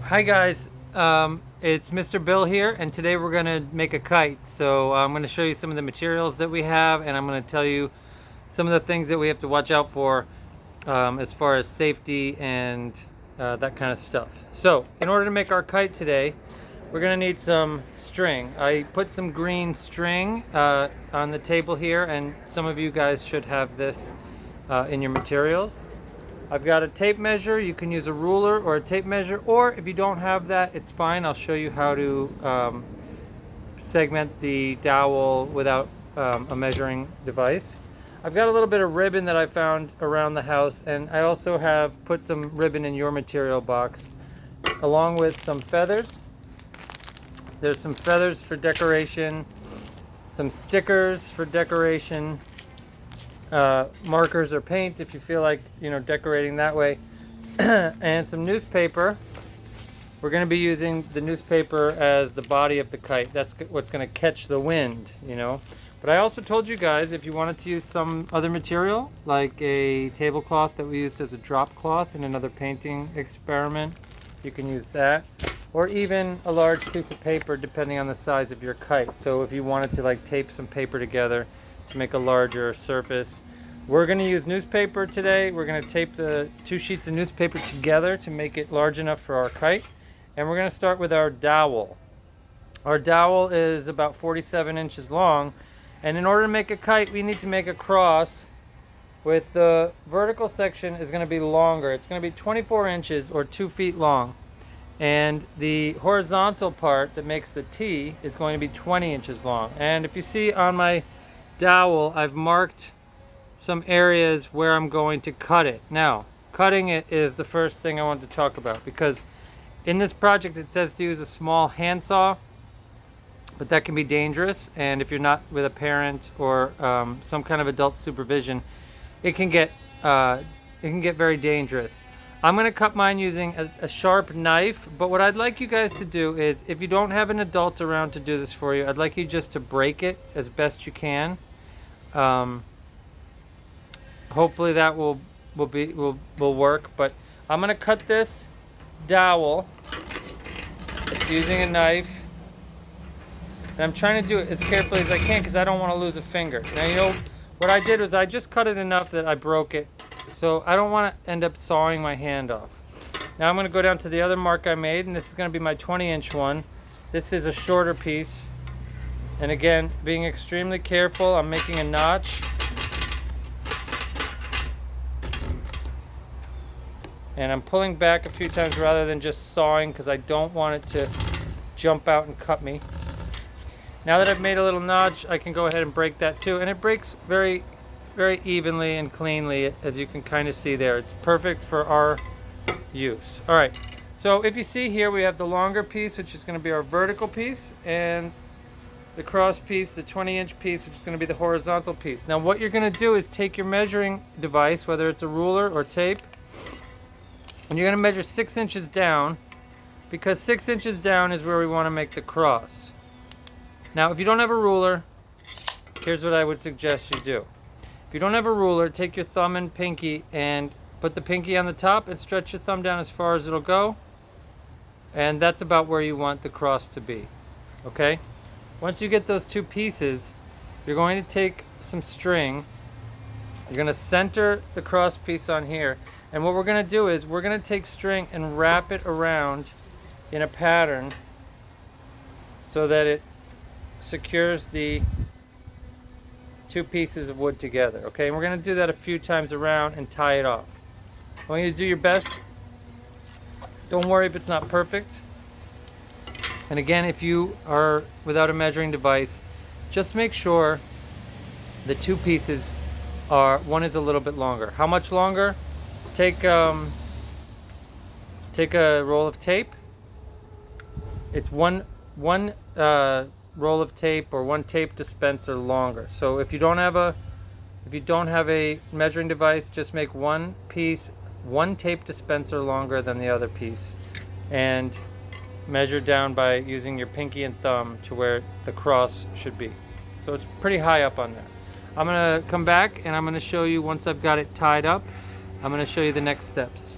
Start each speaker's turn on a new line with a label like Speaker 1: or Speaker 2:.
Speaker 1: Hi guys, it's Mr. Bill here, and today we're going to make a kite. So I'm going to show you some of the materials that we have, and I'm going to tell you some of the things that we have to watch out for as far as safety and that kind of stuff. So in order to make our kite today, we're going to need some string. I put some green string on the table here, and some of you guys should have this in your materials. I've got a tape measure. You can use a ruler or a tape measure, or if you don't have that, it's fine. I'll show you how to segment the dowel without a measuring device. I've got a little bit of ribbon that I found around the house, and I also have put some ribbon in your material box, along with some feathers. There's some feathers for decoration, some stickers for decoration, markers or paint if you feel like decorating that way, and some newspaper. We're going to be using the newspaper as the body of the kite. That's what's going to catch the wind, but I also told you guys, if you wanted to use some other material like a tablecloth that we used as a drop cloth in another painting experiment, you can use that, or even a large piece of paper depending on the size of your kite. So if you wanted to tape some paper together to make a larger surface. We're going to use newspaper today. We're going to tape the 2 sheets of newspaper together to make it large enough for our kite. And we're going to start with our dowel. Our dowel is about 47 inches long, and in order to make a kite, we need to make a cross with the vertical section is going to be longer. It's going to be 24 inches or 2 feet long, and the horizontal part that makes the T is going to be 20 inches long. And if you see on my dowel, I've marked some areas where I'm going to cut it. Now, cutting it is the first thing I want to talk about, because in this project it says to use a small handsaw, but that can be dangerous, and if you're not with a parent or some kind of adult supervision, it can get very dangerous. I'm going to cut mine using a sharp knife, but what I'd like you guys to do is, if you don't have an adult around to do this for you, I'd like you just to break it as best you can. Hopefully that will work. But I'm going to cut this dowel using a knife, and I'm trying to do it as carefully as I can because I don't want to lose a finger. Now, what I did was I just cut it enough that I broke it, so I don't want to end up sawing my hand off. Now I'm going to go down to the other mark I made, and this is going to be my 20-inch one. This is a shorter piece, and again, being extremely careful, I'm making a notch, and I'm pulling back a few times rather than just sawing, because I don't want it to jump out and cut me. Now that I've made a little notch, I can go ahead and break that too, and it breaks very, very evenly and cleanly, as you can kind of see there. It's perfect for our use. All right, so if you see here, we have the longer piece, which is going to be our vertical piece, and the cross piece, the 20-inch piece, which is going to be the horizontal piece. Now what you're going to do is take your measuring device, whether it's a ruler or tape, and you're going to measure 6 inches down, because 6 inches down is where we want to make the cross. Now if you don't have a ruler, here's what I would suggest you do. If you don't have a ruler, take your thumb and pinky and put the pinky on the top and stretch your thumb down as far as it'll go, and that's about where you want the cross to be. Okay? Once you get those 2 pieces, you're going to take some string, you're going to center the cross piece on here, and what we're going to do is we're going to take string and wrap it around in a pattern so that it secures the 2 pieces of wood together. Okay, and we're going to do that a few times around and tie it off. I want you to do your best. Don't worry if it's not perfect. And again, if you are without a measuring device, just make sure the 2 pieces are, one is a little bit longer. How much longer? Take a roll of tape. It's one roll of tape or 1 tape dispenser longer. So if you don't have a measuring device, just make one piece 1 tape dispenser longer than the other piece, and measure down by using your pinky and thumb to where the cross should be. So it's pretty high up on there. I'm going to come back and I'm going to show you, once I've got it tied up, I'm going to show you the next steps.